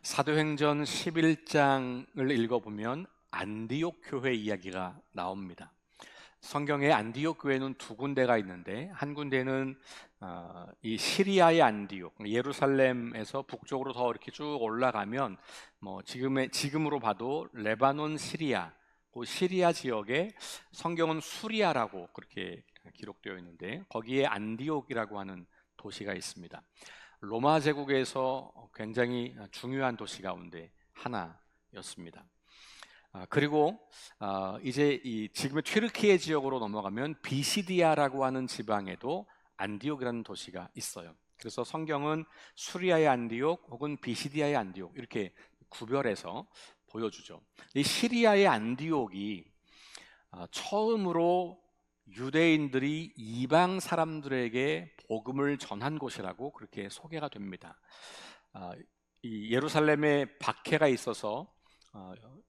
사도행전 11장을 읽어보면 안디옥 교회 이야기가 나옵니다. 성경에 안디옥 교회는 두 군데가 있는데, 한 군데는 이 시리아의 안디옥, 예루살렘에서 북쪽으로 더 이렇게 쭉 올라가면 지금으로 봐도 레바논 시리아, 그 시리아 지역에 성경은 수리아라고 그렇게 기록되어 있는데, 거기에 안디옥이라고 하는 도시가 있습니다. 로마 제국에서 굉장히 중요한 도시 가운데 하나였습니다. 그리고 이제 이 지금의 튀르키예 지역으로 넘어가면 비시디아라고 하는 지방에도 안디옥이라는 도시가 있어요. 그래서 성경은 수리아의 안디옥 혹은 비시디아의 안디옥 이렇게 구별해서 보여주죠. 이 시리아의 안디옥이 처음으로 유대인들이 이방 사람들에게 복음을 전한 곳이라고 그렇게 소개가 됩니다. 이 예루살렘에 박해가 있어서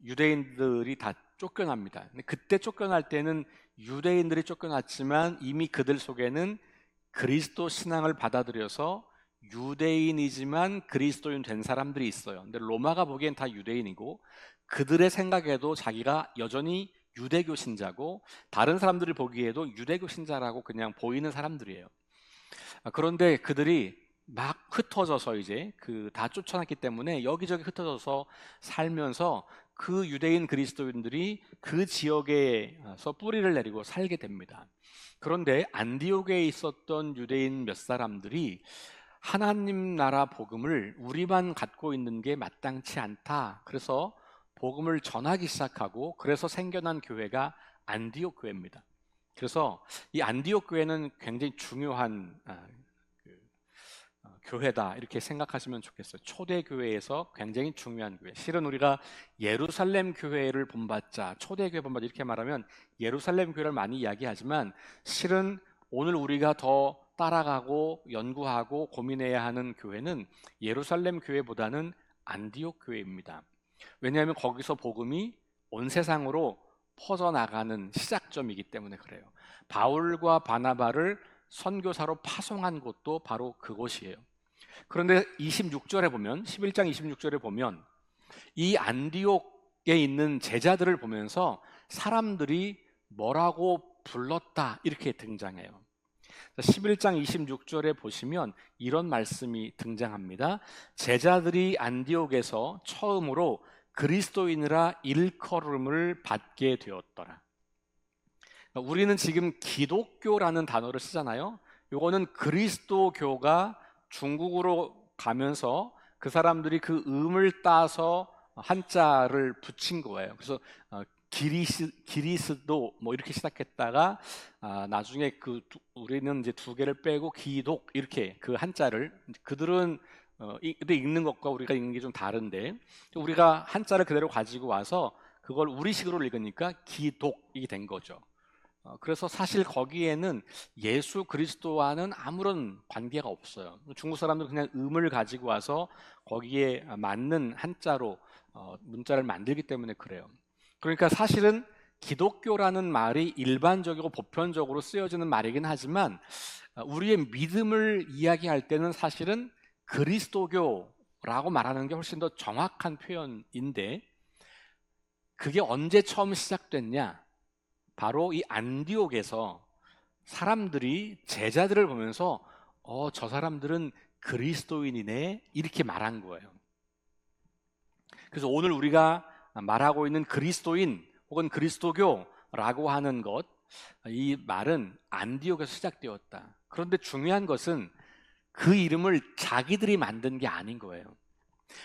유대인들이 다 쫓겨납니다. 근데 그때 쫓겨날 때는 유대인들이 쫓겨났지만 이미 그들 속에는 그리스도 신앙을 받아들여서 유대인이지만 그리스도인 된 사람들이 있어요. 근데 로마가 보기엔 다 유대인이고, 그들의 생각에도 자기가 여전히 유대교 신자고, 다른 사람들이 보기에도 유대교 신자라고 그냥 보이는 사람들이에요. 그런데 그들이 막 흩어져서 이제 다 쫓아났기 때문에 여기저기 흩어져서 살면서 그 유대인 그리스도인들이 그 지역에서 뿌리를 내리고 살게 됩니다. 그런데 안디옥에 있었던 유대인 몇 사람들이 하나님 나라 복음을 우리만 갖고 있는 게 마땅치 않다, 그래서 복음을 전하기 시작하고, 그래서 생겨난 교회가 안디옥 교회입니다. 그래서 이 안디옥 교회는 굉장히 중요한 교회다 이렇게 생각하시면 좋겠어요. 초대 교회에서 굉장히 중요한 교회. 실은 우리가 예루살렘 교회를 본받자, 초대 교회 본받자 이렇게 말하면 예루살렘 교회를 많이 이야기하지만, 실은 오늘 우리가 더 따라가고 연구하고 고민해야 하는 교회는 예루살렘 교회보다는 안디옥 교회입니다. 왜냐하면 거기서 복음이 온 세상으로 퍼져나가는 시작점이기 때문에 그래요. 바울과 바나바를 선교사로 파송한 곳도 바로 그곳이에요. 그런데 26절에 보면, 11장 26절에 보면 이 안디옥에 있는 제자들을 보면서 사람들이 뭐라고 불렀다 이렇게 등장해요. 11장 26절에 보시면 이런 말씀이 등장합니다. 제자들이 안디옥에서 처음으로 그리스도인이라 일컬음을 받게 되었더라. 우리는 지금 기독교라는 단어를 쓰잖아요. 이거는 그리스도교가 중국으로 가면서 그 사람들이 그 음을 따서 한자를 붙인 거예요. 그래서 기리스도 이렇게 시작했다가 나중에 우리는 이제 두 개를 빼고 기독 이렇게 그 한자를, 그들은 근데 읽는 것과 우리가 읽는 게 좀 다른데, 우리가 한자를 그대로 가지고 와서 그걸 우리식으로 읽으니까 기독이 된 거죠. 그래서 사실 거기에는 예수 그리스도와는 아무런 관계가 없어요. 중국 사람들은 그냥 음을 가지고 와서 거기에 맞는 한자로 문자를 만들기 때문에 그래요. 그러니까 사실은 기독교라는 말이 일반적이고 보편적으로 쓰여지는 말이긴 하지만, 우리의 믿음을 이야기할 때는 사실은 그리스도교라고 말하는 게 훨씬 더 정확한 표현인데, 그게 언제 처음 시작됐냐? 바로 이 안디옥에서 사람들이 제자들을 보면서 저 사람들은 그리스도인이네 이렇게 말한 거예요. 그래서 오늘 우리가 말하고 있는 그리스도인 혹은 그리스도교라고 하는 것, 이 말은 안디옥에서 시작되었다. 그런데 중요한 것은 그 이름을 자기들이 만든 게 아닌 거예요.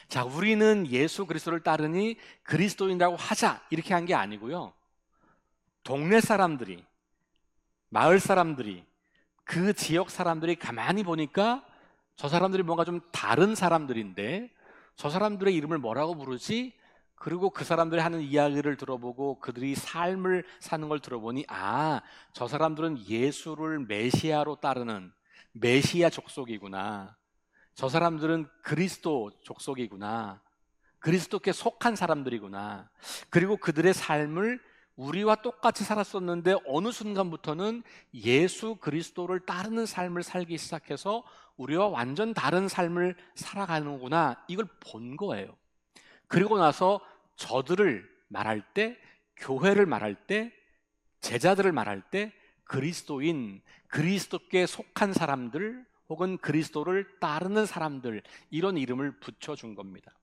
자, 우리는 예수 그리스도를 따르니 그리스도인이라고 하자 이렇게 한 게 아니고요. 동네 사람들이, 마을 사람들이, 그 지역 사람들이 가만히 보니까 저 사람들이 뭔가 좀 다른 사람들인데 저 사람들의 이름을 뭐라고 부르지? 그리고 그 사람들이 하는 이야기를 들어보고 그들이 삶을 사는 걸 들어보니, 저 사람들은 예수를 메시아로 따르는 메시아 족속이구나. 저 사람들은 그리스도 족속이구나. 그리스도께 속한 사람들이구나. 그리고 그들의 삶을 우리와 똑같이 살았었는데 어느 순간부터는 예수 그리스도를 따르는 삶을 살기 시작해서 우리와 완전 다른 삶을 살아가는구나, 이걸 본 거예요. 그리고 나서 저들을 말할 때, 교회를 말할 때, 제자들을 말할 때 그리스도인, 그리스도께 속한 사람들 혹은 그리스도를 따르는 사람들, 이런 이름을 붙여준 겁니다.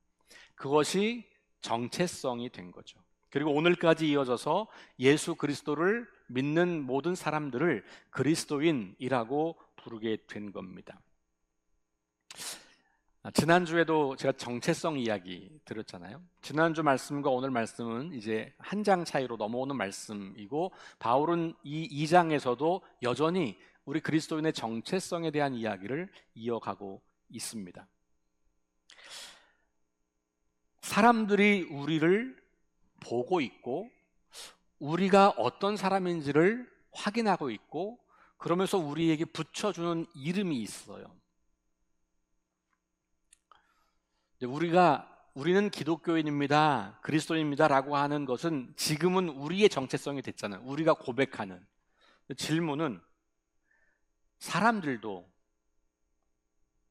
그것이 정체성이 된 거죠. 그리고 오늘까지 이어져서 예수 그리스도를 믿는 모든 사람들을 그리스도인이라고 부르게 된 겁니다. 지난주에도 제가 정체성 이야기 드렸잖아요. 지난주 말씀과 오늘 말씀은 이제 한 장 차이로 넘어오는 말씀이고, 바울은 이 2장에서도 여전히 우리 그리스도인의 정체성에 대한 이야기를 이어가고 있습니다. 사람들이 우리를 보고 있고 우리가 어떤 사람인지를 확인하고 있고, 그러면서 우리에게 붙여주는 이름이 있어요. 우리는 기독교인입니다, 그리스도인입니다 라고 하는 것은 지금은 우리의 정체성이 됐잖아요. 우리가 고백하는. 질문은, 사람들도,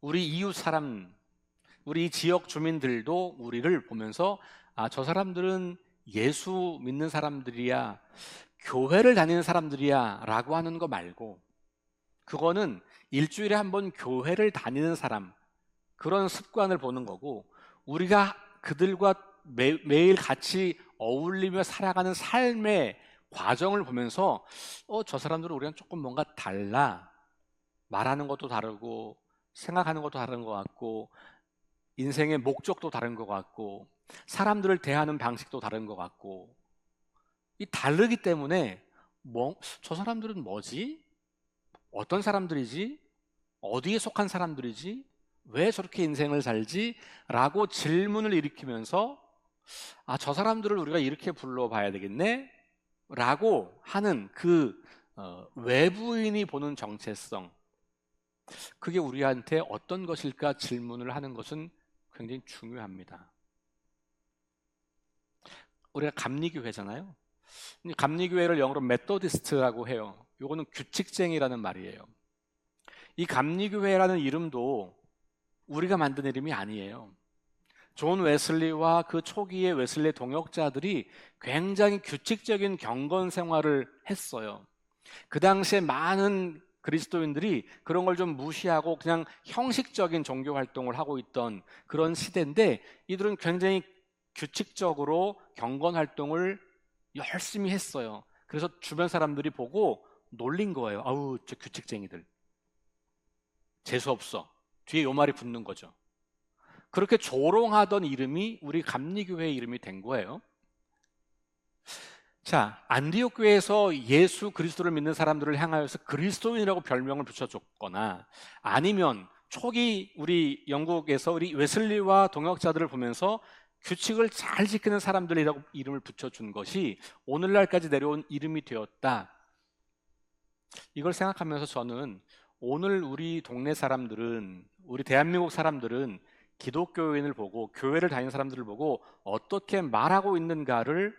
우리 이웃 사람, 우리 지역 주민들도 우리를 보면서 저 사람들은 예수 믿는 사람들이야, 교회를 다니는 사람들이야 라고 하는 거 말고, 그거는 일주일에 한 번 교회를 다니는 사람, 그런 습관을 보는 거고, 우리가 그들과 매일 같이 어울리며 살아가는 삶의 과정을 보면서 저 사람들은 우리랑 조금 뭔가 달라, 말하는 것도 다르고 생각하는 것도 다른 것 같고 인생의 목적도 다른 것 같고 사람들을 대하는 방식도 다른 것 같고, 이 다르기 때문에 저 사람들은 뭐지? 어떤 사람들이지? 어디에 속한 사람들이지? 왜 저렇게 인생을 살지? 라고 질문을 일으키면서 저 사람들을 우리가 이렇게 불러봐야 되겠네? 라고 하는 그 외부인이 보는 정체성, 그게 우리한테 어떤 것일까 질문을 하는 것은 굉장히 중요합니다. 우리가 감리교회잖아요. 감리교회를 영어로 메토디스트라고 해요. 이거는 규칙쟁이라는 말이에요. 이 감리교회라는 이름도 우리가 만든 이름이 아니에요. 존 웨슬리와 그 초기의 웨슬리 동역자들이 굉장히 규칙적인 경건 생활을 했어요. 그 당시에 많은 그리스도인들이 그런 걸 좀 무시하고 그냥 형식적인 종교 활동을 하고 있던 그런 시대인데, 이들은 굉장히 규칙적으로 경건 활동을 열심히 했어요. 그래서 주변 사람들이 보고 놀린 거예요. 아우, 저 규칙쟁이들, 재수없어. 뒤에 요 말이 붙는 거죠. 그렇게 조롱하던 이름이 우리 감리교회의 이름이 된 거예요. 자, 안디옥 교회에서 예수 그리스도를 믿는 사람들을 향하여서 그리스도인이라고 별명을 붙여줬거나, 아니면 초기 우리 영국에서 우리 웨슬리와 동역자들을 보면서 규칙을 잘 지키는 사람들이라고 이름을 붙여준 것이 오늘날까지 내려온 이름이 되었다. 이걸 생각하면서 저는 오늘 우리 동네 사람들은, 우리 대한민국 사람들은 기독교인을 보고 교회를 다니는 사람들을 보고 어떻게 말하고 있는가를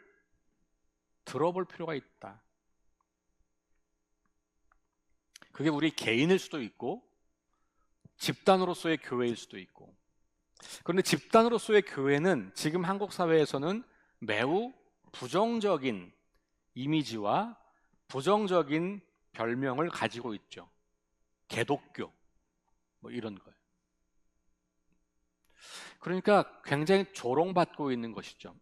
들어볼 필요가 있다. 그게 우리 개인일 수도 있고 집단으로서의 교회일 수도 있고. 그런데 집단으로서의 교회는 지금 한국 사회에서는 매우 부정적인 이미지와 부정적인 별명을 가지고 있죠. 개독교, 뭐 이런 거예요. 그러니까 굉장히 조롱받고 있는 것이죠.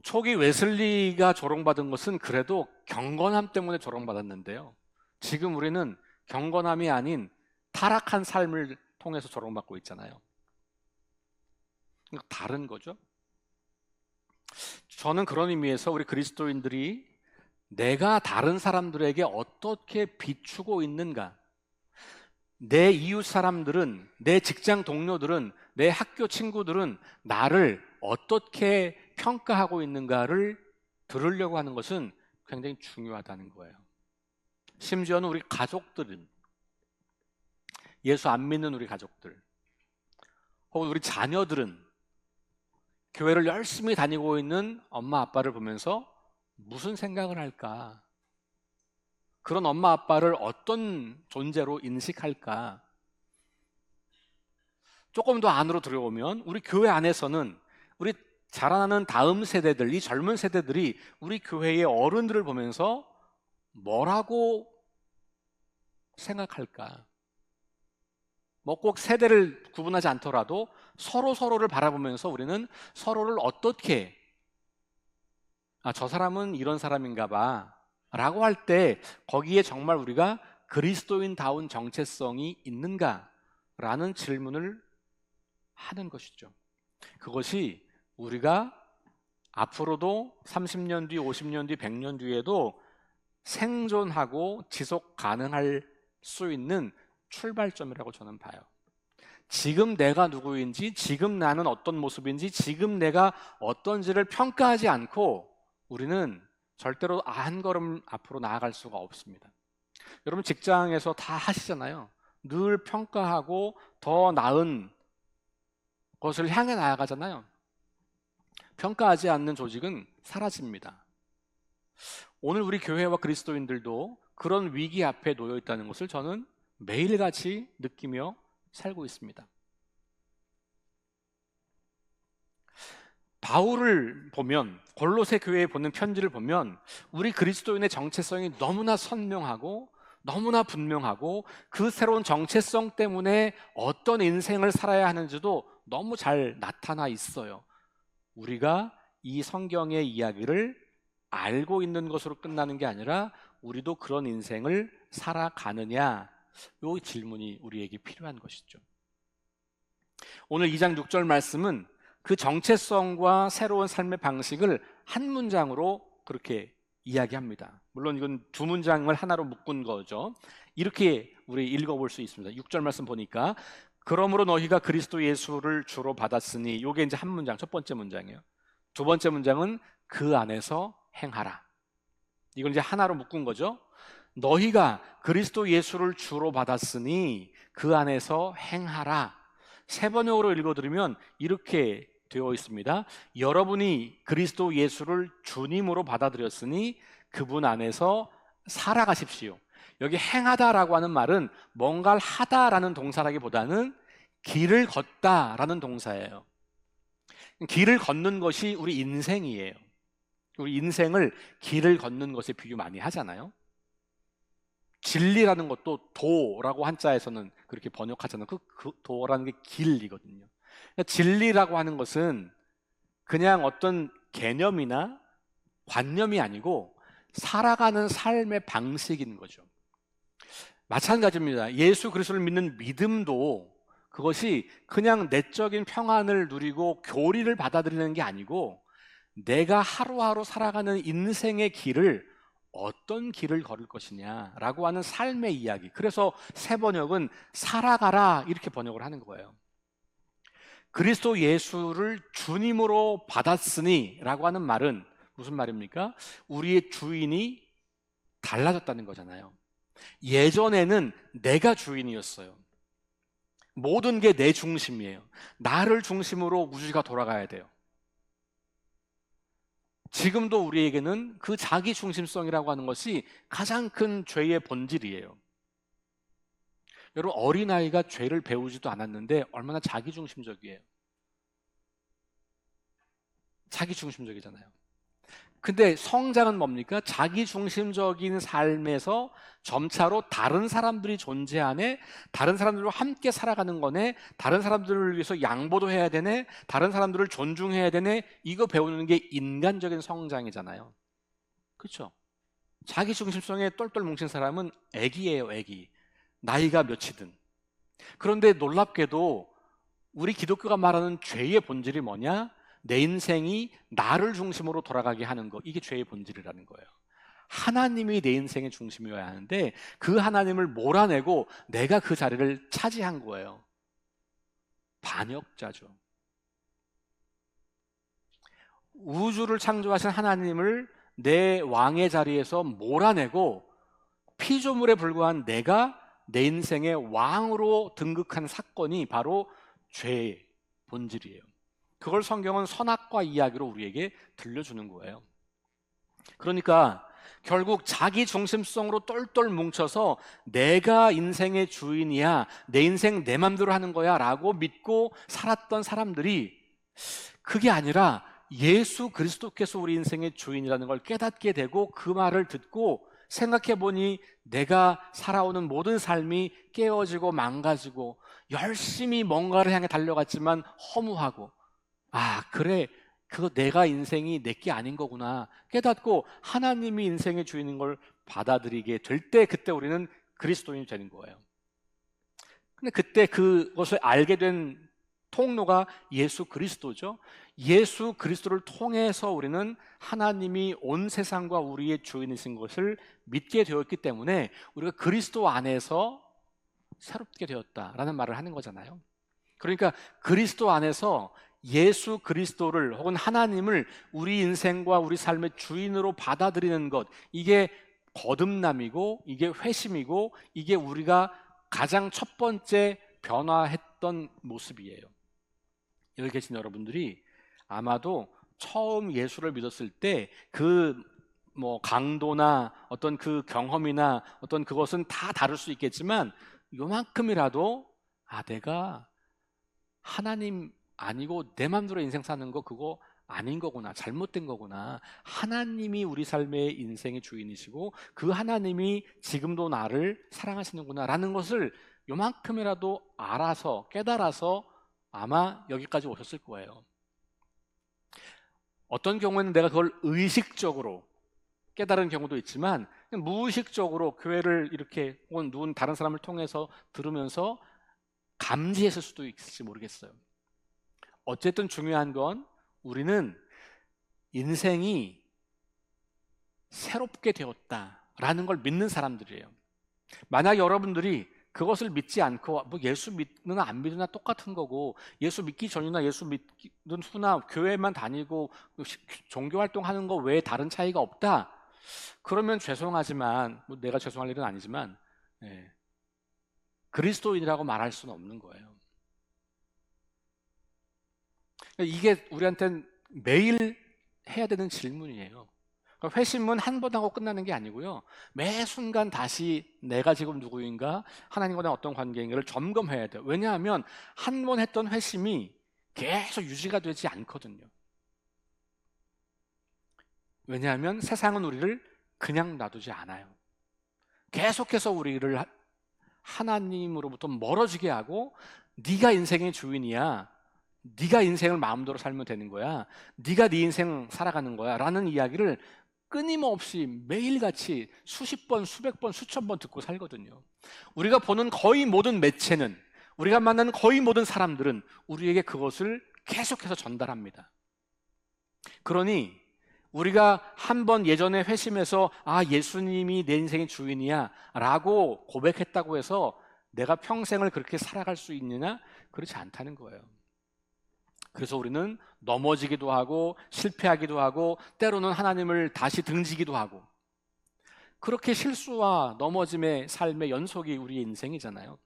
초기 웨슬리가 조롱받은 것은 그래도 경건함 때문에 조롱받았는데요, 지금 우리는 경건함이 아닌 타락한 삶을 통해서 조롱받고 있잖아요. 다른 거죠. 저는 그런 의미에서 우리 그리스도인들이 내가 다른 사람들에게 어떻게 비추고 있는가, 내 이웃 사람들은, 내 직장 동료들은, 내 학교 친구들은 나를 어떻게 평가하고 있는가를 들으려고 하는 것은 굉장히 중요하다는 거예요. 심지어는 우리 가족들은, 예수 안 믿는 우리 가족들, 혹은 우리 자녀들은 교회를 열심히 다니고 있는 엄마 아빠를 보면서 무슨 생각을 할까? 그런 엄마 아빠를 어떤 존재로 인식할까? 조금 더 안으로 들어오면 우리 교회 안에서는 우리 자라나는 다음 세대들, 이 젊은 세대들이 우리 교회의 어른들을 보면서 뭐라고 생각할까? 뭐 꼭 세대를 구분하지 않더라도 서로를 바라보면서 우리는 서로를 어떻게, 저 사람은 이런 사람인가 봐 라고 할 때 거기에 정말 우리가 그리스도인다운 정체성이 있는가? 라는 질문을 하는 것이죠. 그것이 우리가 앞으로도 30년 뒤, 50년 뒤, 100년 뒤에도 생존하고 지속 가능할 수 있는 출발점이라고 저는 봐요. 지금 내가 누구인지, 지금 나는 어떤 모습인지, 지금 내가 어떤지를 평가하지 않고 우리는 절대로 한 걸음 앞으로 나아갈 수가 없습니다. 여러분 직장에서 다 하시잖아요. 늘 평가하고 더 나은 것을 향해 나아가잖아요. 평가하지 않는 조직은 사라집니다. 오늘 우리 교회와 그리스도인들도 그런 위기 앞에 놓여 있다는 것을 저는 매일같이 느끼며 살고 있습니다. 바울을 보면, 골로새 교회에 보는 편지를 보면 우리 그리스도인의 정체성이 너무나 선명하고 너무나 분명하고 그 새로운 정체성 때문에 어떤 인생을 살아야 하는지도 너무 잘 나타나 있어요. 우리가 이 성경의 이야기를 알고 있는 것으로 끝나는 게 아니라 우리도 그런 인생을 살아가느냐, 이 질문이 우리에게 필요한 것이죠. 오늘 2장 6절 말씀은 그 정체성과 새로운 삶의 방식을 한 문장으로 그렇게 이야기합니다. 물론 이건 두 문장을 하나로 묶은 거죠. 이렇게 우리 읽어볼 수 있습니다. 6절 말씀 보니까 그러므로 너희가 그리스도 예수를 주로 받았으니, 이게 이제 한 문장, 첫 번째 문장이에요. 두 번째 문장은 그 안에서 행하라. 이걸 이제 하나로 묶은 거죠. 너희가 그리스도 예수를 주로 받았으니 그 안에서 행하라. 세 번역으로 읽어드리면 이렇게 되어 있습니다. 여러분이 그리스도 예수를 주님으로 받아들였으니 그분 안에서 살아가십시오. 여기 행하다라고 하는 말은 뭔가를 하다라는 동사라기보다는 길을 걷다라는 동사예요. 길을 걷는 것이 우리 인생이에요. 우리 인생을 길을 걷는 것에 비유 많이 하잖아요. 진리라는 것도 도라고 한자에서는 그렇게 번역하잖아요. 그 도라는 게 길이거든요. 그러니까 진리라고 하는 것은 그냥 어떤 개념이나 관념이 아니고 살아가는 삶의 방식인 거죠. 마찬가지입니다. 예수 그리스도를 믿는 믿음도 그것이 그냥 내적인 평안을 누리고 교리를 받아들이는 게 아니고 내가 하루하루 살아가는 인생의 길을 어떤 길을 걸을 것이냐라고 하는 삶의 이야기. 그래서 새 번역은 살아가라 이렇게 번역을 하는 거예요. 그리스도 예수를 주님으로 받았으니 라고 하는 말은 무슨 말입니까? 우리의 주인이 달라졌다는 거잖아요. 예전에는 내가 주인이었어요. 모든 게 내 중심이에요. 나를 중심으로 우주가 돌아가야 돼요. 지금도 우리에게는 그 자기 중심성이라고 하는 것이 가장 큰 죄의 본질이에요. 여러분, 어린아이가 죄를 배우지도 않았는데 얼마나 자기 중심적이에요. 자기 중심적이잖아요. 근데 성장은 뭡니까? 자기 중심적인 삶에서 점차로 다른 사람들이 존재하네, 다른 사람들과 함께 살아가는 거네, 다른 사람들을 위해서 양보도 해야 되네, 다른 사람들을 존중해야 되네, 이거 배우는 게 인간적인 성장이잖아요. 그렇죠? 자기 중심성에 똘똘 뭉친 사람은 애기예요, 애기. 나이가 몇이든. 그런데 놀랍게도 우리 기독교가 말하는 죄의 본질이 뭐냐? 내 인생이 나를 중심으로 돌아가게 하는 것, 이게 죄의 본질이라는 거예요. 하나님이 내 인생의 중심이어야 하는데 그 하나님을 몰아내고 내가 그 자리를 차지한 거예요. 반역자죠. 우주를 창조하신 하나님을 내 왕의 자리에서 몰아내고 피조물에 불과한 내가 내 인생의 왕으로 등극한 사건이 바로 죄의 본질이에요. 그걸 성경은 선악과 이야기로 우리에게 들려주는 거예요. 그러니까 결국 자기 중심성으로 똘똘 뭉쳐서 내가 인생의 주인이야, 내 인생 내 맘대로 하는 거야 라고 믿고 살았던 사람들이 그게 아니라 예수 그리스도께서 우리 인생의 주인이라는 걸 깨닫게 되고 그 말을 듣고 생각해 보니 내가 살아오는 모든 삶이 깨어지고 망가지고 열심히 뭔가를 향해 달려갔지만 허무하고, 아 그래, 그거 내가 인생이 내게 아닌 거구나 깨닫고 하나님이 인생의 주인인 걸 받아들이게 될 때, 그때 우리는 그리스도인이 되는 거예요. 근데 그때 그것을 알게 된 통로가 예수 그리스도죠. 예수 그리스도를 통해서 우리는 하나님이 온 세상과 우리의 주인이신 것을 믿게 되었기 때문에 우리가 그리스도 안에서 새롭게 되었다라는 말을 하는 거잖아요. 그러니까 그리스도 안에서 예수 그리스도를 혹은 하나님을 우리 인생과 우리 삶의 주인으로 받아들이는 것, 이게 거듭남이고 이게 회심이고 이게 우리가 가장 첫 번째 변화했던 모습이에요. 여기 계신 여러분들이 아마도 처음 예수를 믿었을 때 그 강도나 어떤 그 경험이나 어떤 그것은 다 다를 수 있겠지만 요만큼이라도 내가 하나님 아니고 내 맘대로 인생 사는 거 그거 아닌 거구나, 잘못된 거구나, 하나님이 우리 삶의 인생의 주인이시고 그 하나님이 지금도 나를 사랑하시는구나 라는 것을 요만큼이라도 알아서 깨달아서 아마 여기까지 오셨을 거예요. 어떤 경우에는 내가 그걸 의식적으로 깨달은 경우도 있지만 무의식적으로 교회를 이렇게 혹은 누군 다른 사람을 통해서 들으면서 감지했을 수도 있을지 모르겠어요. 어쨌든 중요한 건 우리는 인생이 새롭게 되었다라는 걸 믿는 사람들이에요. 만약 여러분들이 그것을 믿지 않고 예수 믿느나 안 믿느나 똑같은 거고, 예수 믿기 전이나 예수 믿는 후나 교회만 다니고 종교활동하는 거 외에 다른 차이가 없다, 그러면 죄송하지만 내가 죄송할 일은 아니지만 그리스도인이라고 말할 수는 없는 거예요. 이게 우리한테는 매일 해야 되는 질문이에요. 회심은 한 번 하고 끝나는 게 아니고요, 매 순간 다시 내가 지금 누구인가, 하나님과의 어떤 관계인가를 점검해야 돼요. 왜냐하면 한 번 했던 회심이 계속 유지가 되지 않거든요. 왜냐하면 세상은 우리를 그냥 놔두지 않아요. 계속해서 우리를 하나님으로부터 멀어지게 하고, 네가 인생의 주인이야, 네가 인생을 마음대로 살면 되는 거야, 네가 네 인생 살아가는 거야 라는 이야기를 끊임없이 매일같이 수십 번, 수백 번, 수천 번 듣고 살거든요. 우리가 보는 거의 모든 매체는, 우리가 만나는 거의 모든 사람들은 우리에게 그것을 계속해서 전달합니다. 그러니 우리가 한번 예전에 회심해서 예수님이 내 인생의 주인이야 라고 고백했다고 해서 내가 평생을 그렇게 살아갈 수 있느냐? 그렇지 않다는 거예요. 그래서 우리는 넘어지기도 하고 실패하기도 하고 때로는 하나님을 다시 등지기도 하고, 그렇게 실수와 넘어짐의 삶의 연속이 우리의 인생이잖아요.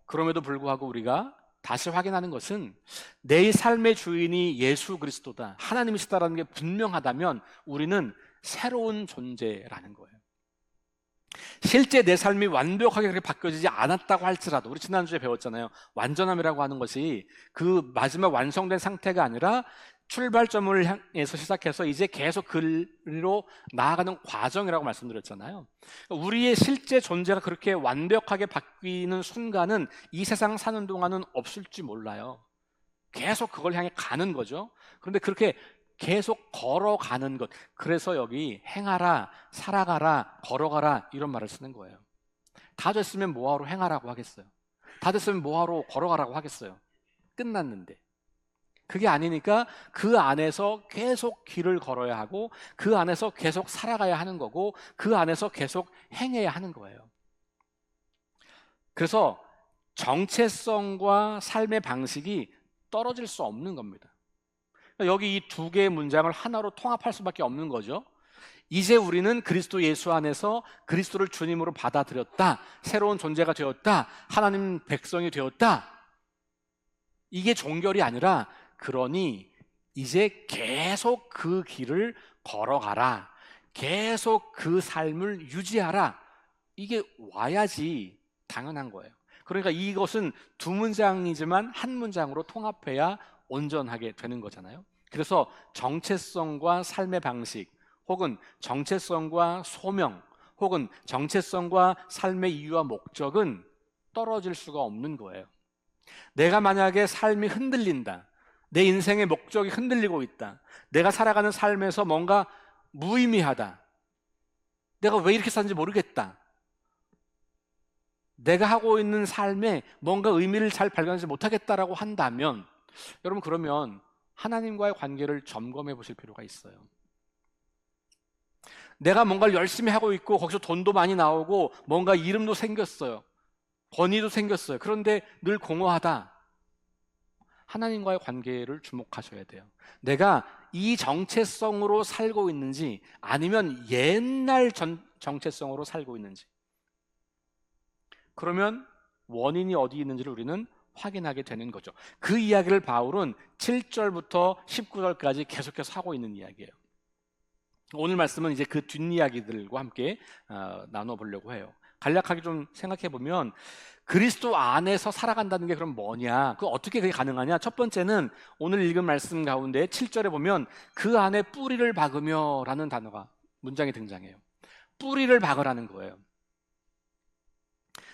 그럼에도 불구하고 우리가 다시 확인하는 것은 내 삶의 주인이 예수 그리스도다, 하나님이시다라는 게 분명하다면 우리는 새로운 존재라는 거예요. 실제 내 삶이 완벽하게 그렇게 바뀌어지지 않았다고 할지라도, 우리 지난주에 배웠잖아요. 완전함이라고 하는 것이 그 마지막 완성된 상태가 아니라 출발점을 향해서 시작해서 이제 계속 그리로 나아가는 과정이라고 말씀드렸잖아요. 우리의 실제 존재가 그렇게 완벽하게 바뀌는 순간은 이 세상 사는 동안은 없을지 몰라요. 계속 그걸 향해 가는 거죠. 그런데 그렇게 계속 걸어가는 것, 그래서 여기 행하라, 살아가라, 걸어가라 이런 말을 쓰는 거예요. 다 됐으면 뭐하러 행하라고 하겠어요? 다 됐으면 뭐하러 걸어가라고 하겠어요? 끝났는데. 그게 아니니까 그 안에서 계속 길을 걸어야 하고 그 안에서 계속 살아가야 하는 거고 그 안에서 계속 행해야 하는 거예요. 그래서 정체성과 삶의 방식이 떨어질 수 없는 겁니다. 여기 이 두 개의 문장을 하나로 통합할 수밖에 없는 거죠. 이제 우리는 그리스도 예수 안에서 그리스도를 주님으로 받아들였다, 새로운 존재가 되었다, 하나님 백성이 되었다. 이게 종결이 아니라, 그러니 이제 계속 그 길을 걸어가라, 계속 그 삶을 유지하라. 이게 와야지 당연한 거예요. 그러니까 이것은 두 문장이지만 한 문장으로 통합해야 온전하게 되는 거잖아요. 그래서 정체성과 삶의 방식, 혹은 정체성과 소명, 혹은 정체성과 삶의 이유와 목적은 떨어질 수가 없는 거예요. 내가 만약에 삶이 흔들린다, 내 인생의 목적이 흔들리고 있다, 내가 살아가는 삶에서 뭔가 무의미하다, 내가 왜 이렇게 사는지 모르겠다, 내가 하고 있는 삶에 뭔가 의미를 잘 발견하지 못하겠다라고 한다면, 여러분, 그러면 하나님과의 관계를 점검해 보실 필요가 있어요. 내가 뭔가를 열심히 하고 있고 거기서 돈도 많이 나오고 뭔가 이름도 생겼어요, 권위도 생겼어요. 그런데 늘 공허하다. 하나님과의 관계를 주목하셔야 돼요. 내가 이 정체성으로 살고 있는지, 아니면 옛날 정체성으로 살고 있는지. 그러면 원인이 어디 있는지를 우리는 확인하게 되는 거죠. 그 이야기를 바울은 7절부터 19절까지 계속해서 하고 있는 이야기예요. 오늘 말씀은 이제 그 뒷이야기들과 함께 나눠보려고 해요. 간략하게 좀 생각해 보면, 그리스도 안에서 살아간다는 게 그럼 뭐냐? 그 어떻게 그게 가능하냐? 첫 번째는 오늘 읽은 말씀 가운데 7절에 보면 그 안에 뿌리를 박으며 라는 단어가, 문장이 등장해요. 뿌리를 박으라는 거예요.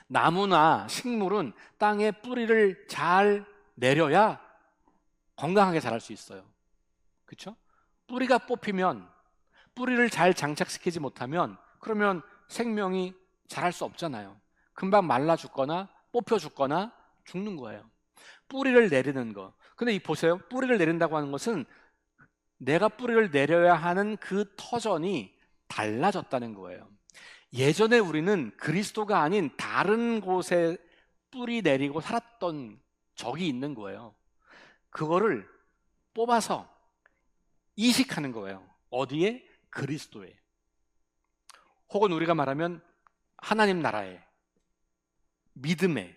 나무나 식물은 땅에 뿌리를 잘 내려야 건강하게 자랄 수 있어요. 그렇죠? 뿌리가 뽑히면, 뿌리를 잘 장착시키지 못하면 그러면 생명이 자랄 수 없잖아요. 금방 말라 죽거나 뽑혀 죽거나 죽는 거예요. 뿌리를 내리는 거. 근데 이 보세요. 뿌리를 내린다고 하는 것은 내가 뿌리를 내려야 하는 그 터전이 달라졌다는 거예요. 예전에 우리는 그리스도가 아닌 다른 곳에 뿌리 내리고 살았던 적이 있는 거예요. 그거를 뽑아서 이식하는 거예요. 어디에? 그리스도에. 혹은 우리가 말하면 하나님 나라에, 믿음에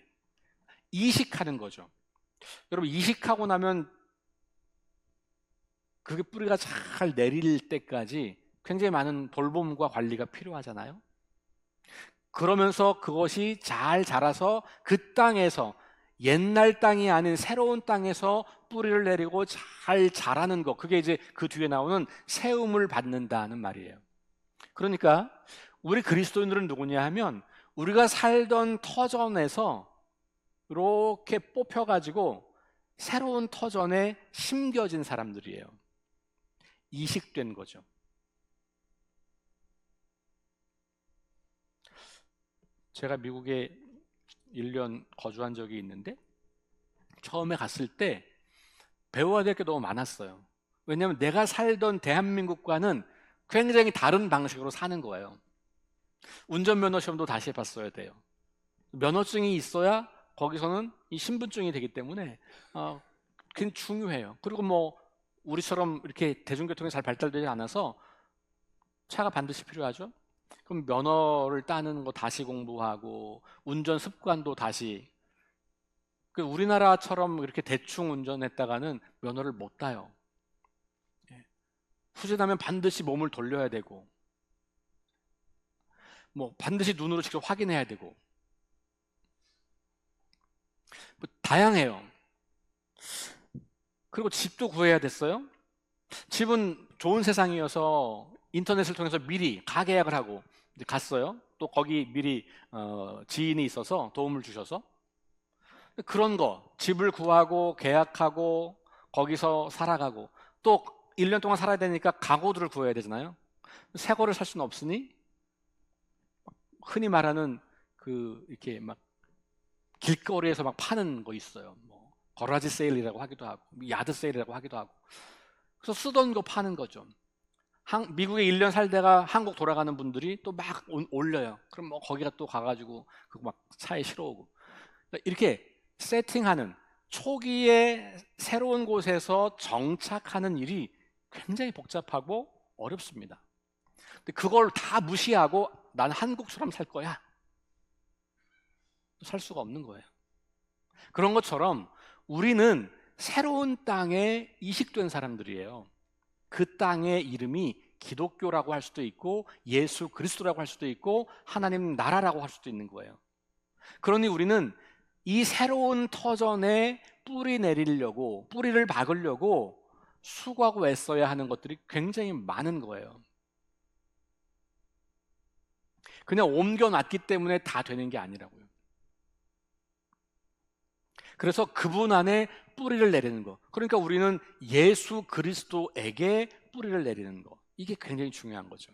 이식하는 거죠. 여러분, 이식하고 나면 그게 뿌리가 잘 내릴 때까지 굉장히 많은 돌봄과 관리가 필요하잖아요. 그러면서 그것이 잘 자라서 그 땅에서, 옛날 땅이 아닌 새로운 땅에서 뿌리를 내리고 잘 자라는 것, 그게 이제 그 뒤에 나오는 세움을 받는다는 말이에요. 그러니까 우리 그리스도인들은 누구냐 하면, 우리가 살던 터전에서 이렇게 뽑혀가지고 새로운 터전에 심겨진 사람들이에요. 이식된 거죠. 제가 미국에 1년 거주한 적이 있는데, 처음에 갔을 때 배워야 될 게 너무 많았어요. 왜냐하면 내가 살던 대한민국과는 굉장히 다른 방식으로 사는 거예요. 운전면허 시험도 다시 해봤어야 돼요. 면허증이 있어야 거기서는 이 신분증이 되기 때문에 굉장히 중요해요. 그리고 뭐 우리처럼 이렇게 대중교통이 잘 발달되지 않아서 차가 반드시 필요하죠. 그럼 면허를 따는 거 다시 공부하고, 운전 습관도 다시. 우리나라처럼 이렇게 대충 운전했다가는 면허를 못 따요. 후진하면 반드시 몸을 돌려야 되고, 뭐 반드시 눈으로 직접 확인해야 되고, 뭐 다양해요. 그리고 집도 구해야 됐어요. 집은 좋은 세상이어서 인터넷을 통해서 미리 가계 예약을 하고 이제 갔어요. 또 거기 미리 지인이 있어서 도움을 주셔서, 그런 거 집을 구하고 계약하고 거기서 살아가고, 또 1년 동안 살아야 되니까 가구들을 구해야 되잖아요. 새 거를 살 수는 없으니 흔히 말하는 그 이렇게 막 길거리에서 막 파는 거 있어요. 뭐 거라지 세일이라고 하기도 하고, 야드 세일이라고 하기도 하고. 그래서 쓰던 거 파는 거죠. 미국에 1년 살다가 한국 돌아가는 분들이 또 막 올려요. 그럼 뭐 거기가 또 가가지고 그거 막 차에 실어오고, 이렇게 세팅하는, 초기에 새로운 곳에서 정착하는 일이 굉장히 복잡하고 어렵습니다. 근데 그걸 다 무시하고 난 한국처럼 살 거야, 살 수가 없는 거예요. 그런 것처럼 우리는 새로운 땅에 이식된 사람들이에요. 그 땅의 이름이 기독교라고 할 수도 있고 예수 그리스도라고 할 수도 있고 하나님 나라라고 할 수도 있는 거예요. 그러니 우리는 이 새로운 터전에 뿌리 내리려고, 뿌리를 박으려고 수고하고 애써야 하는 것들이 굉장히 많은 거예요. 그냥 옮겨놨기 때문에 다 되는 게 아니라고요. 그래서 그분 안에 뿌리를 내리는 거. 그러니까 우리는 예수 그리스도에게 뿌리를 내리는 거. 이게 굉장히 중요한 거죠.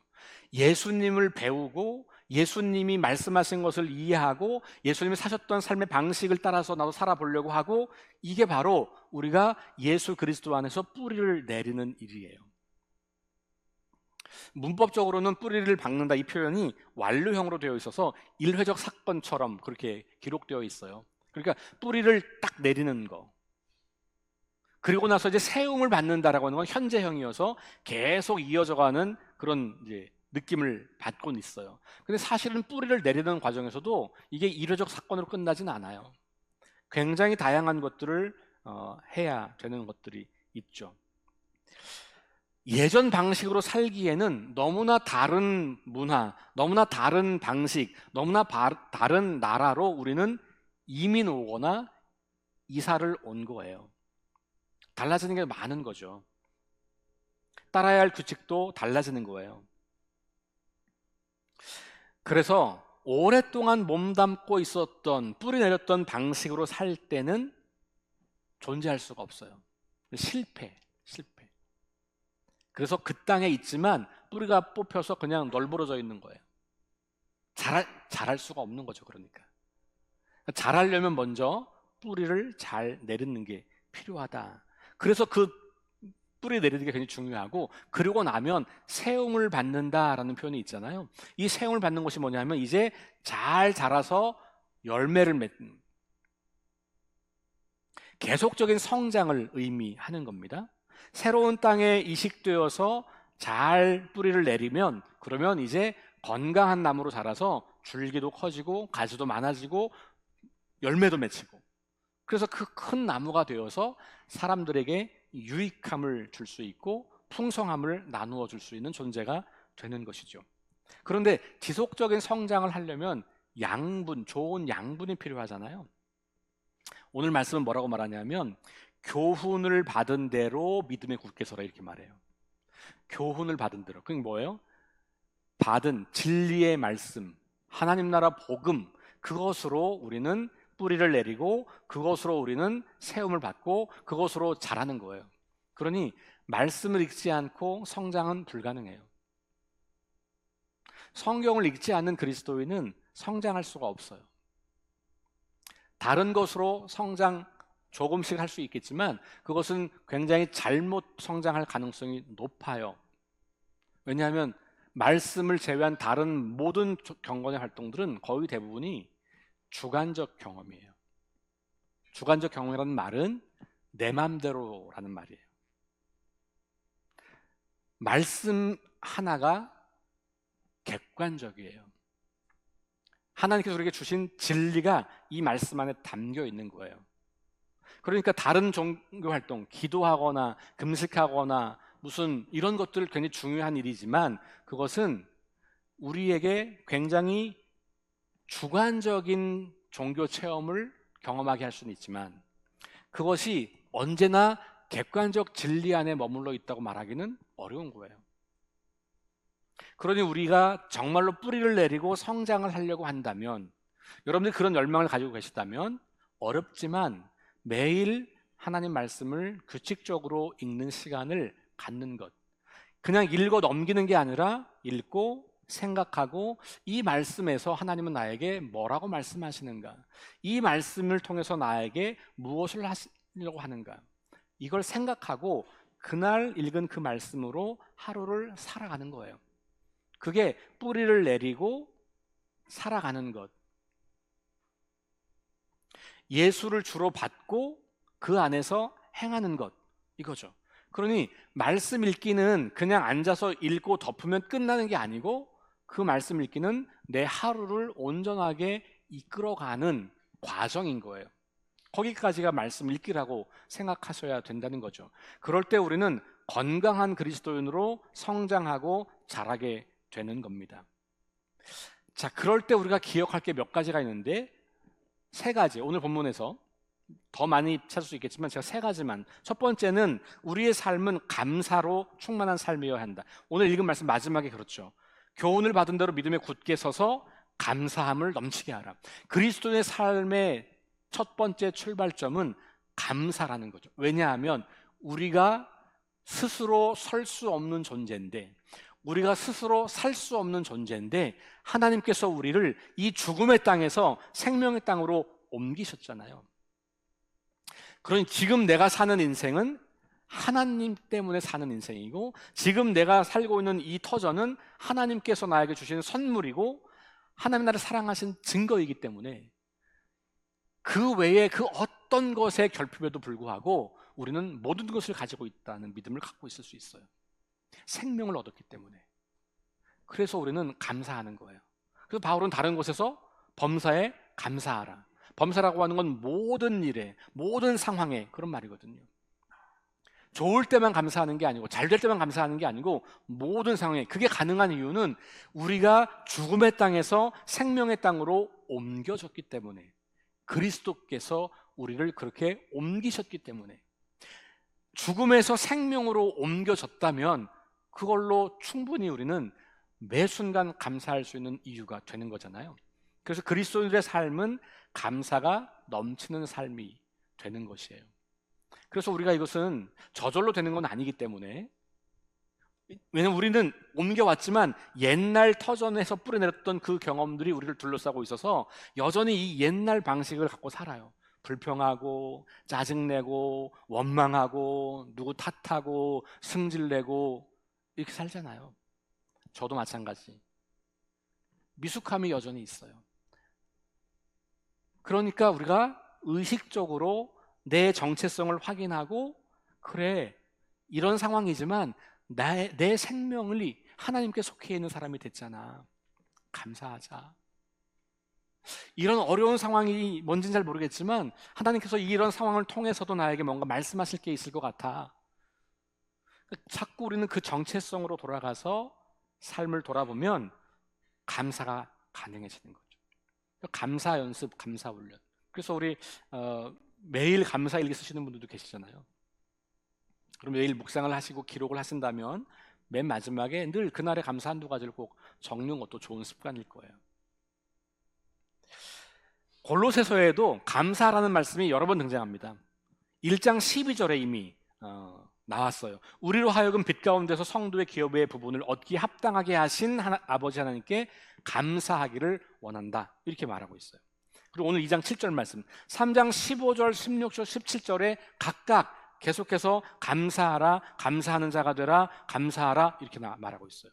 예수님을 배우고 예수님이 말씀하신 것을 이해하고 예수님이 사셨던 삶의 방식을 따라서 나도 살아보려고 하고, 이게 바로 우리가 예수 그리스도 안에서 뿌리를 내리는 일이에요. 문법적으로는 뿌리를 박는다 이 표현이 완료형으로 되어 있어서 일회적 사건처럼 그렇게 기록되어 있어요. 그러니까 뿌리를 딱 내리는 거. 그리고 나서 이제 세움을 받는다라고 하는 건 현재형이어서 계속 이어져가는 그런 이제 느낌을 받고는 있어요. 근데 사실은 뿌리를 내리는 과정에서도 이게 일회적 사건으로 끝나진 않아요. 굉장히 다양한 것들을 해야 되는 것들이 있죠. 예전 방식으로 살기에는 너무나 다른 문화, 너무나 다른 방식, 너무나 다른 나라로 우리는 이민 오거나 이사를 온 거예요. 달라지는 게 많은 거죠. 따라야 할 규칙도 달라지는 거예요. 그래서 오랫동안 몸담고 있었던, 뿌리 내렸던 방식으로 살 때는 존재할 수가 없어요. 실패. 그래서 그 땅에 있지만 뿌리가 뽑혀서 그냥 널브러져 있는 거예요. 자랄 수가 없는 거죠. 그러니까 자라려면 먼저 뿌리를 잘 내리는 게 필요하다. 그래서 그 뿌리 내리는 게 굉장히 중요하고, 그러고 나면 세움을 받는다라는 표현이 있잖아요. 이 세움을 받는 것이 뭐냐면 이제 잘 자라서 열매를 맺는, 계속적인 성장을 의미하는 겁니다. 새로운 땅에 이식되어서 잘 뿌리를 내리면, 그러면 이제 건강한 나무로 자라서 줄기도 커지고 가지도 많아지고 열매도 맺히고, 그래서 그 큰 나무가 되어서 사람들에게 유익함을 줄 수 있고 풍성함을 나누어 줄 수 있는 존재가 되는 것이죠. 그런데 지속적인 성장을 하려면 좋은 양분이 필요하잖아요. 오늘 말씀은 뭐라고 말하냐면 교훈을 받은 대로 믿음에 굳게 서라 이렇게 말해요. 교훈을 받은 대로. 그게 뭐예요? 받은 진리의 말씀, 하나님 나라 복음, 그것으로 우리는 뿌리를 내리고 그것으로 우리는 세움을 받고 그것으로 자라는 거예요. 그러니 말씀을 읽지 않고 성장은 불가능해요. 성경을 읽지 않는 그리스도인은 성장할 수가 없어요. 다른 것으로 성장 조금씩 할 수 있겠지만 그것은 굉장히 잘못 성장할 가능성이 높아요. 왜냐하면 말씀을 제외한 다른 모든 경건의 활동들은 거의 대부분이 주관적 경험이에요. 주관적 경험이라는 말은 내 맘대로라는 말이에요. 말씀 하나가 객관적이에요. 하나님께서 우리에게 주신 진리가 이 말씀 안에 담겨 있는 거예요. 그러니까 다른 종교 활동, 기도하거나 금식하거나 무슨 이런 것들 굉장히 중요한 일이지만 그것은 우리에게 굉장히 주관적인 종교 체험을 경험하게 할 수는 있지만 그것이 언제나 객관적 진리 안에 머물러 있다고 말하기는 어려운 거예요. 그러니 우리가 정말로 뿌리를 내리고 성장을 하려고 한다면, 여러분들이 그런 열망을 가지고 계시다면 어렵지만 매일 하나님 말씀을 규칙적으로 읽는 시간을 갖는 것, 그냥 읽어 넘기는 게 아니라 읽고 생각하고 이 말씀에서 하나님은 나에게 뭐라고 말씀하시는가, 이 말씀을 통해서 나에게 무엇을 하시려고 하는가, 이걸 생각하고 그날 읽은 그 말씀으로 하루를 살아가는 거예요. 그게 뿌리를 내리고 살아가는 것. 예수를 주로 받고 그 안에서 행하는 것, 이거죠. 그러니 말씀 읽기는 그냥 앉아서 읽고 덮으면 끝나는 게 아니고 그 말씀 읽기는 내 하루를 온전하게 이끌어가는 과정인 거예요. 거기까지가 말씀 읽기라고 생각하셔야 된다는 거죠. 그럴 때 우리는 건강한 그리스도인으로 성장하고 자라게 되는 겁니다. 자, 그럴 때 우리가 기억할 게 몇 가지가 있는데, 세 가지, 오늘 본문에서 더 많이 찾을 수 있겠지만 제가 세 가지만. 첫 번째는 우리의 삶은 감사로 충만한 삶이어야 한다. 오늘 읽은 말씀 마지막에 그렇죠. 교훈을 받은 대로 믿음에 굳게 서서 감사함을 넘치게 하라. 그리스도의 삶의 첫 번째 출발점은 감사라는 거죠. 왜냐하면 우리가 스스로 설 수 없는 존재인데, 우리가 스스로 살 수 없는 존재인데 하나님께서 우리를 이 죽음의 땅에서 생명의 땅으로 옮기셨잖아요. 그러니 지금 내가 사는 인생은 하나님 때문에 사는 인생이고, 지금 내가 살고 있는 이 터전은 하나님께서 나에게 주신 선물이고 하나님 나를 사랑하신 증거이기 때문에 그 외에 그 어떤 것의 결핍에도 불구하고 우리는 모든 것을 가지고 있다는 믿음을 갖고 있을 수 있어요. 생명을 얻었기 때문에. 그래서 우리는 감사하는 거예요. 그래서 바울은 다른 곳에서 범사에 감사하라. 범사라고 하는 건 모든 일에, 모든 상황에 그런 말이거든요. 좋을 때만 감사하는 게 아니고, 잘 될 때만 감사하는 게 아니고 모든 상황에. 그게 가능한 이유는 우리가 죽음의 땅에서 생명의 땅으로 옮겨졌기 때문에, 그리스도께서 우리를 그렇게 옮기셨기 때문에. 죽음에서 생명으로 옮겨졌다면 그걸로 충분히 우리는 매 순간 감사할 수 있는 이유가 되는 거잖아요. 그래서 그리스도인들의 삶은 감사가 넘치는 삶이 되는 것이에요. 그래서 우리가 이것은 저절로 되는 건 아니기 때문에, 왜냐면 우리는 옮겨왔지만 옛날 터전에서 뿌려내렸던 그 경험들이 우리를 둘러싸고 있어서 여전히 이 옛날 방식을 갖고 살아요. 불평하고 짜증내고 원망하고 누구 탓하고 승질내고 이렇게 살잖아요. 저도 마찬가지. 미숙함이 여전히 있어요. 그러니까 우리가 의식적으로 내 정체성을 확인하고, 그래, 이런 상황이지만 내 생명을 하나님께 속해 있는 사람이 됐잖아. 감사하자. 이런 어려운 상황이 뭔지는 잘 모르겠지만 하나님께서 이런 상황을 통해서도 나에게 뭔가 말씀하실 게 있을 것 같아. 자꾸 우리는 그 정체성으로 돌아가서 삶을 돌아보면 감사가 가능해지는 거죠. 감사 연습, 감사 훈련. 그래서 우리 매일 감사 일기 쓰시는 분들도 계시잖아요. 그럼 매일 묵상을 하시고 기록을 하신다면 맨 마지막에 늘 그날의 감사 한두 가지를 꼭 적는 것도 좋은 습관일 거예요. 골로새서에도 감사라는 말씀이 여러 번 등장합니다. 1장 12절에 이미 나왔어요. 우리로 하여금 빛 가운데서 성도의 기업의 부분을 얻기 합당하게 하신 아버지 하나님께 감사하기를 원한다, 이렇게 말하고 있어요. 그리고 오늘 2장 7절 말씀, 3장 15절, 16절, 17절에 각각 계속해서 감사하라, 감사하는 자가 되라, 감사하라, 이렇게 말하고 있어요.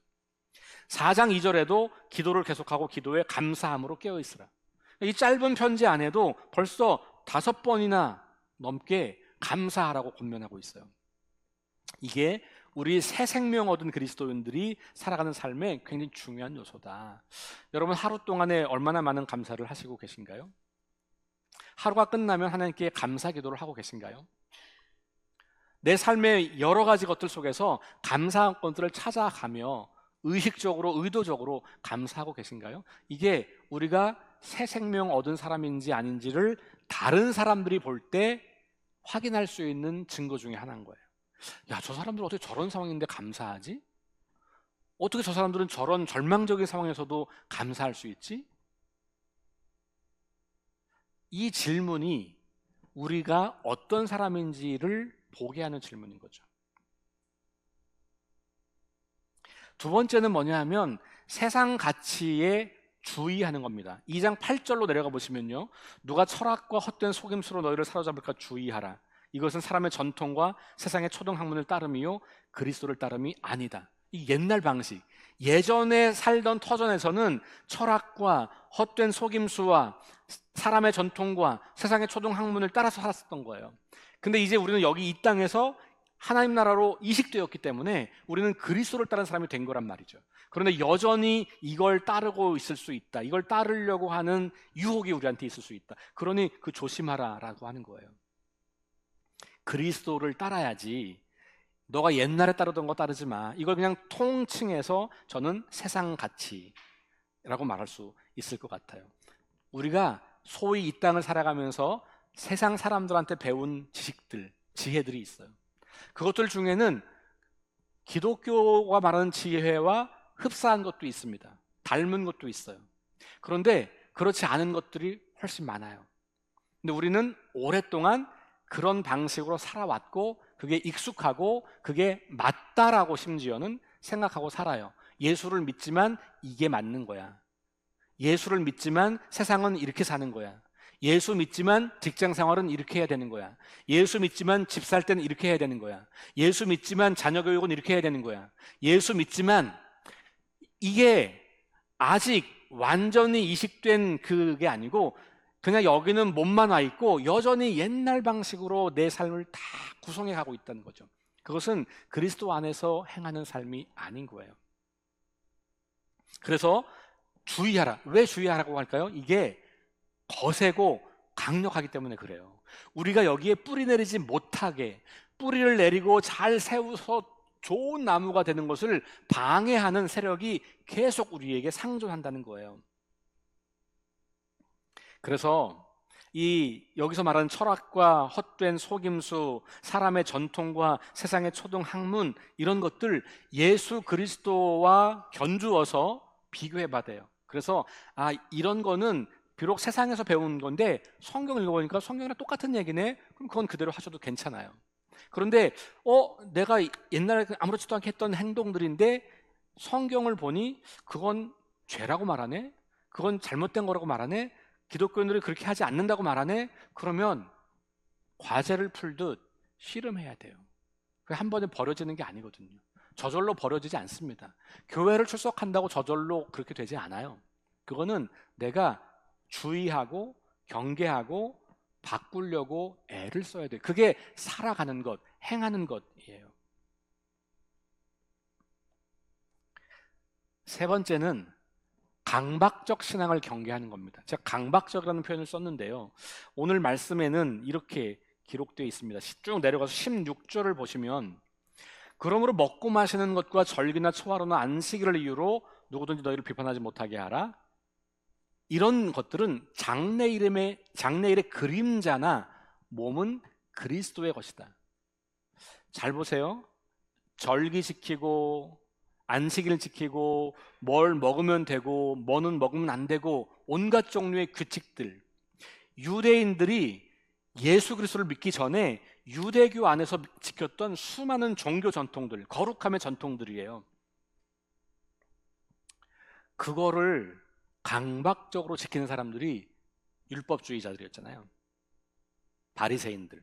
4장 2절에도 기도를 계속하고 기도에 감사함으로 깨어있으라. 이 짧은 편지 안에도 벌써 5번이나 넘게 감사하라고 권면하고 있어요. 이게 우리 새 생명 얻은 그리스도인들이 살아가는 삶의 굉장히 중요한 요소다. 여러분, 하루 동안에 얼마나 많은 감사를 하시고 계신가요? 하루가 끝나면 하나님께 감사 기도를 하고 계신가요? 내 삶의 여러 가지 것들 속에서 감사한 것들을 찾아가며 의식적으로, 의도적으로 감사하고 계신가요? 이게 우리가 새 생명 얻은 사람인지 아닌지를 다른 사람들이 볼 때 확인할 수 있는 증거 중에 하나인 거예요. 야, 저 사람들 어떻게 저런 상황인데 감사하지? 어떻게 저 사람들은 저런 절망적인 상황에서도 감사할 수 있지? 이 질문이 우리가 어떤 사람인지를 보게 하는 질문인 거죠. 두 번째는 뭐냐 하면 세상 가치에 주의하는 겁니다. 2장 8절로 내려가 보시면요, 누가 철학과 헛된 속임수로 너희를 사로잡을까 주의하라. 이것은 사람의 전통과 세상의 초등학문을 따름이요 그리스도를 따름이 아니다. 이 옛날 방식, 예전에 살던 터전에서는 철학과 헛된 속임수와 사람의 전통과 세상의 초등학문을 따라서 살았었던 거예요. 근데 이제 우리는 여기 이 땅에서 하나님 나라로 이식되었기 때문에 우리는 그리스도를 따르는 사람이 된 거란 말이죠. 그런데 여전히 이걸 따르고 있을 수 있다, 이걸 따르려고 하는 유혹이 우리한테 있을 수 있다. 그러니 그 조심하라라고 하는 거예요. 그리스도를 따라야지 너가 옛날에 따르던 거 따르지 마. 이걸 그냥 통칭해서 저는 세상 가치라고 말할 수 있을 것 같아요. 우리가 소위 이 땅을 살아가면서 세상 사람들한테 배운 지식들, 지혜들이 있어요. 그것들 중에는 기독교가 말하는 지혜와 흡사한 것도 있습니다. 닮은 것도 있어요. 그런데 그렇지 않은 것들이 훨씬 많아요. 근데 우리는 오랫동안 그런 방식으로 살아왔고 그게 익숙하고 그게 맞다라고 심지어는 생각하고 살아요. 예수를 믿지만 이게 맞는 거야. 예수를 믿지만 세상은 이렇게 사는 거야. 예수 믿지만 직장 생활은 이렇게 해야 되는 거야. 예수 믿지만 집 살 때는 이렇게 해야 되는 거야. 예수 믿지만 자녀 교육은 이렇게 해야 되는 거야. 예수 믿지만 이게 아직 완전히 이식된 그게 아니고 그냥 여기는 몸만 와 있고 여전히 옛날 방식으로 내 삶을 다 구성해 가고 있다는 거죠. 그것은 그리스도 안에서 행하는 삶이 아닌 거예요. 그래서 주의하라. 왜 주의하라고 할까요? 이게 거세고 강력하기 때문에 그래요. 우리가 여기에 뿌리 내리지 못하게 뿌리를 내리고 잘 세워서 좋은 나무가 되는 것을 방해하는 세력이 계속 우리에게 상존한다는 거예요. 그래서 여기서 말하는 철학과 헛된 속임수, 사람의 전통과 세상의 초등 학문 이런 것들 예수 그리스도와 견주어서 비교해 봐야 돼요. 그래서 이런 거는 비록 세상에서 배운 건데 성경을 읽어보니까 성경이랑 똑같은 얘기네. 그럼 그건 그대로 하셔도 괜찮아요. 그런데 내가 옛날에 아무렇지도 않게 했던 행동들인데 성경을 보니 그건 죄라고 말하네? 그건 잘못된 거라고 말하네? 기독교인들이 그렇게 하지 않는다고 말하네? 그러면 과제를 풀듯 씨름해야 돼요. 그게 한 번에 버려지는 게 아니거든요. 저절로 버려지지 않습니다. 교회를 출석한다고 저절로 그렇게 되지 않아요. 그거는 내가 주의하고 경계하고 바꾸려고 애를 써야 돼요. 그게 살아가는 것, 행하는 것이에요. 세 번째는 강박적 신앙을 경계하는 겁니다. 제가 강박적이라는 표현을 썼는데요. 오늘 말씀에는 이렇게 기록되어 있습니다. 쭉 내려가서 16절을 보시면 그러므로 먹고 마시는 것과 절기나 초하루나 안식일을 이유로 누구든지 너희를 비판하지 못하게 하라. 이런 것들은 장래일의 그림자나 몸은 그리스도의 것이다. 잘 보세요. 절기 지키고 안식일 지키고 뭘 먹으면 되고 뭐는 먹으면 안 되고 온갖 종류의 규칙들, 유대인들이 예수 그리스도를 믿기 전에 유대교 안에서 지켰던 수많은 종교 전통들, 거룩함의 전통들이에요. 그거를 강박적으로 지키는 사람들이 율법주의자들이었잖아요. 바리새인들.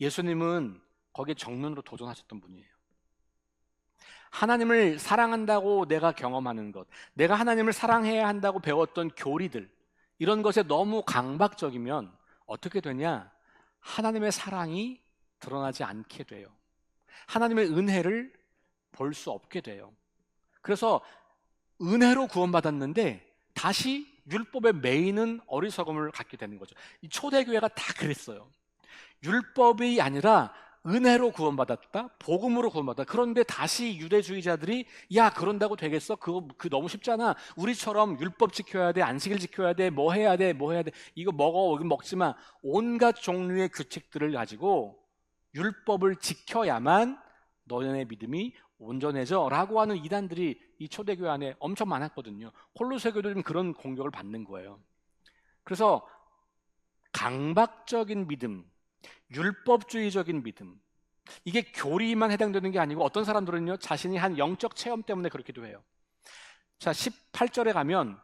예수님은 거기에 정면으로 도전하셨던 분이에요. 하나님을 사랑한다고 내가 경험하는 것, 내가 하나님을 사랑해야 한다고 배웠던 교리들, 이런 것에 너무 강박적이면 어떻게 되냐? 하나님의 사랑이 드러나지 않게 돼요. 하나님의 은혜를 볼 수 없게 돼요. 그래서 은혜로 구원받았는데 다시 율법에 매이는 어리석음을 갖게 되는 거죠. 이 초대교회가 다 그랬어요. 율법이 아니라 은혜로 구원받았다, 복음으로 구원받았다. 그런데 다시 유대주의자들이 야 그런다고 되겠어? 그거 너무 쉽잖아. 우리처럼 율법 지켜야 돼, 안식일 지켜야 돼, 뭐 해야 돼, 이거 먹어, 이거 먹지 마. 온갖 종류의 규칙들을 가지고 율법을 지켜야만 너네 믿음이 온전해져 라고 하는 이단들이 이 초대교회 안에 엄청 많았거든요. 콜로새 교회도 좀 그런 공격을 받는 거예요. 그래서 강박적인 믿음, 율법주의적인 믿음, 이게 교리만 해당되는 게 아니고 어떤 사람들은요 자신이 한 영적 체험 때문에 그렇기도 해요. 자 18절에 가면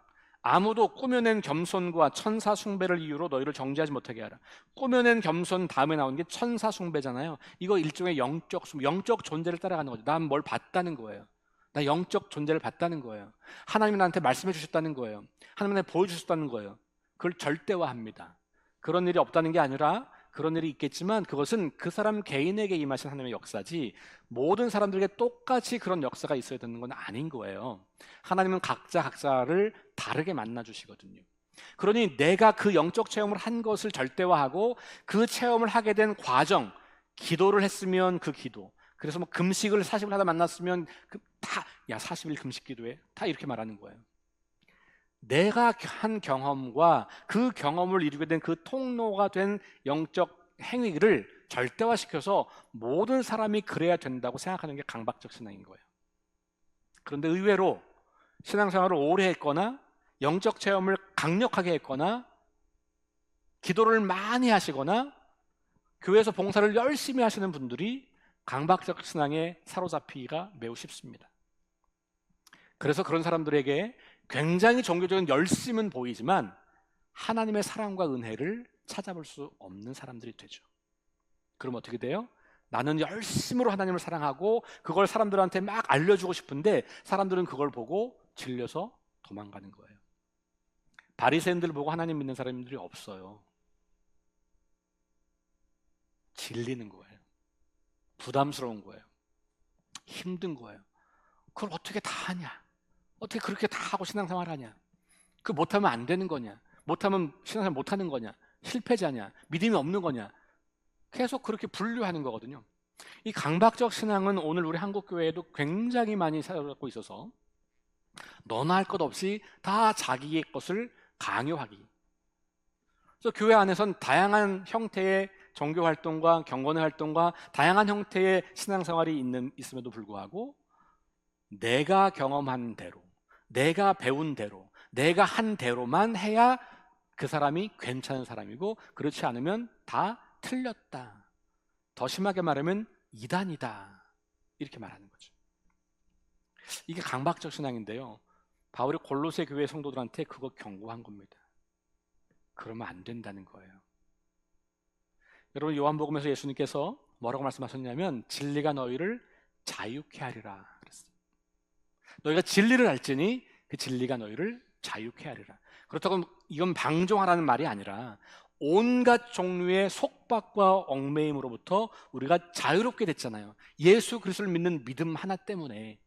아무도 꾸며낸 겸손과 천사 숭배를 이유로 너희를 정죄하지 못하게 하라. 꾸며낸 겸손 다음에 나오는 게 천사 숭배잖아요. 이거 일종의 영적 존재를 따라가는 거죠. 난 뭘 봤다는 거예요. 나 영적 존재를 봤다는 거예요. 하나님이 나한테 말씀해 주셨다는 거예요. 하나님이 나한테 보여주셨다는 거예요. 그걸 절대화합니다. 그런 일이 없다는 게 아니라 그런 일이 있겠지만 그것은 그 사람 개인에게 임하신 하나님의 역사지 모든 사람들에게 똑같이 그런 역사가 있어야 되는 건 아닌 거예요. 하나님은 각자를 다르게 만나주시거든요. 그러니 내가 그 영적 체험을 한 것을 절대화하고 그 체험을 하게 된 과정, 기도를 했으면 그 기도. 그래서 뭐 금식을 40일 하다 만났으면 야 40일 금식 기도해. 다 이렇게 말하는 거예요. 내가 한 경험과 그 경험을 이루게 된 그 통로가 된 영적 행위를 절대화시켜서 모든 사람이 그래야 된다고 생각하는 게 강박적 신앙인 거예요. 그런데 의외로 신앙생활을 오래 했거나 영적 체험을 강력하게 했거나 기도를 많이 하시거나 교회에서 봉사를 열심히 하시는 분들이 강박적 신앙에 사로잡히기가 매우 쉽습니다. 그래서 그런 사람들에게 굉장히 종교적인 열심은 보이지만 하나님의 사랑과 은혜를 찾아볼 수 없는 사람들이 되죠. 그럼 어떻게 돼요? 나는 열심으로 하나님을 사랑하고 그걸 사람들한테 막 알려주고 싶은데 사람들은 그걸 보고 질려서 도망가는 거예요. 바리새인들 보고 하나님 믿는 사람들이 없어요. 질리는 거예요. 부담스러운 거예요. 힘든 거예요. 그걸 어떻게 다 하냐? 어떻게 그렇게 다 하고 신앙생활 하냐? 그 못하면 안 되는 거냐? 못하면 신앙생활 못하는 거냐? 실패자냐? 믿음이 없는 거냐? 계속 그렇게 분류하는 거거든요. 이 강박적 신앙은 오늘 우리 한국 교회에도 굉장히 많이 사용하고 있어서 너나 할 것 없이 다 자기의 것을 강요하기. 그래서 교회 안에선 다양한 형태의 종교 활동과 경건의 활동과 다양한 형태의 신앙생활이 있음에도 불구하고 내가 경험한 대로, 내가 배운 대로, 내가 한 대로만 해야 그 사람이 괜찮은 사람이고 그렇지 않으면 다 틀렸다. 더 심하게 말하면 이단이다. 이렇게 말하는 거죠. 이게 강박적 신앙인데요. 바울이 골로새 교회 성도들한테 그거 경고한 겁니다. 그러면 안 된다는 거예요. 여러분 요한복음에서 예수님께서 뭐라고 말씀하셨냐면 진리가 너희를 자유케 하리라 그랬어요. 너희가 진리를 알지니 그 진리가 너희를 자유케 하리라. 그렇다고 이건 방종하라는 말이 아니라 온갖 종류의 속박과 얽매임으로부터 우리가 자유롭게 됐잖아요. 예수 그리스도를 믿는 믿음 하나 때문에.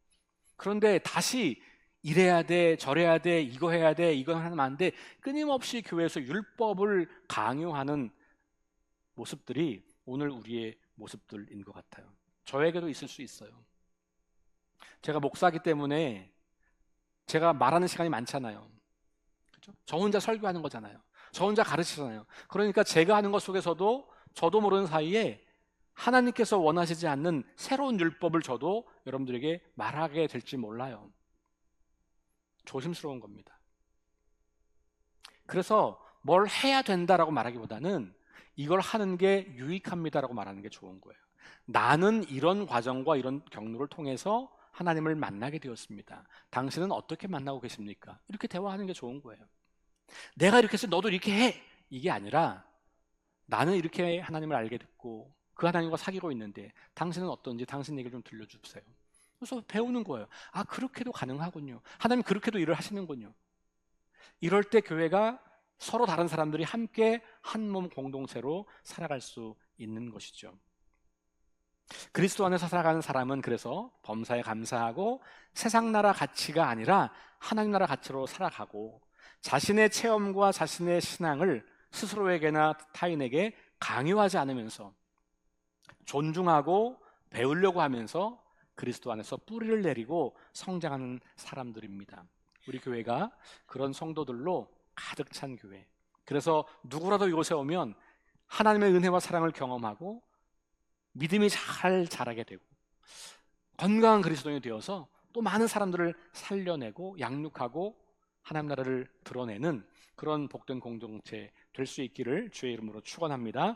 그런데 다시 이래야 돼, 저래야 돼, 이거 해야 돼, 이거 하면 안 돼, 끊임없이 교회에서 율법을 강요하는 모습들이 오늘 우리의 모습들인 것 같아요. 저에게도 있을 수 있어요. 제가 목사이기 때문에 제가 말하는 시간이 많잖아요. 그렇죠? 저 혼자 설교하는 거잖아요. 저 혼자 가르치잖아요. 그러니까 제가 하는 것 속에서도 저도 모르는 사이에 하나님께서 원하시지 않는 새로운 율법을 저도 여러분들에게 말하게 될지 몰라요. 조심스러운 겁니다. 그래서 뭘 해야 된다라고 말하기보다는 이걸 하는 게 유익합니다라고 말하는 게 좋은 거예요. 나는 이런 과정과 이런 경로를 통해서 하나님을 만나게 되었습니다. 당신은 어떻게 만나고 계십니까? 이렇게 대화하는 게 좋은 거예요. 내가 이렇게 해서 너도 이렇게 해! 이게 아니라 나는 이렇게 하나님을 알게 됐고 그 하나님과 사귀고 있는데 당신은 어떤지 당신 얘기를 좀 들려주세요. 그래서 배우는 거예요. 아, 그렇게도 가능하군요. 하나님 그렇게도 일을 하시는군요. 이럴 때 교회가 서로 다른 사람들이 함께 한 몸 공동체로 살아갈 수 있는 것이죠. 그리스도 안에서 살아가는 사람은 그래서 범사에 감사하고 세상 나라 가치가 아니라 하나님 나라 가치로 살아가고 자신의 체험과 자신의 신앙을 스스로에게나 타인에게 강요하지 않으면서 존중하고 배우려고 하면서 그리스도 안에서 뿌리를 내리고 성장하는 사람들입니다. 우리 교회가 그런 성도들로 가득 찬 교회. 그래서 누구라도 이곳에 오면 하나님의 은혜와 사랑을 경험하고 믿음이 잘 자라게 되고 건강한 그리스도인이 되어서 또 많은 사람들을 살려내고 양육하고 하나님 나라를 드러내는 그런 복된 공동체 될 수 있기를 주의 이름으로 축원합니다.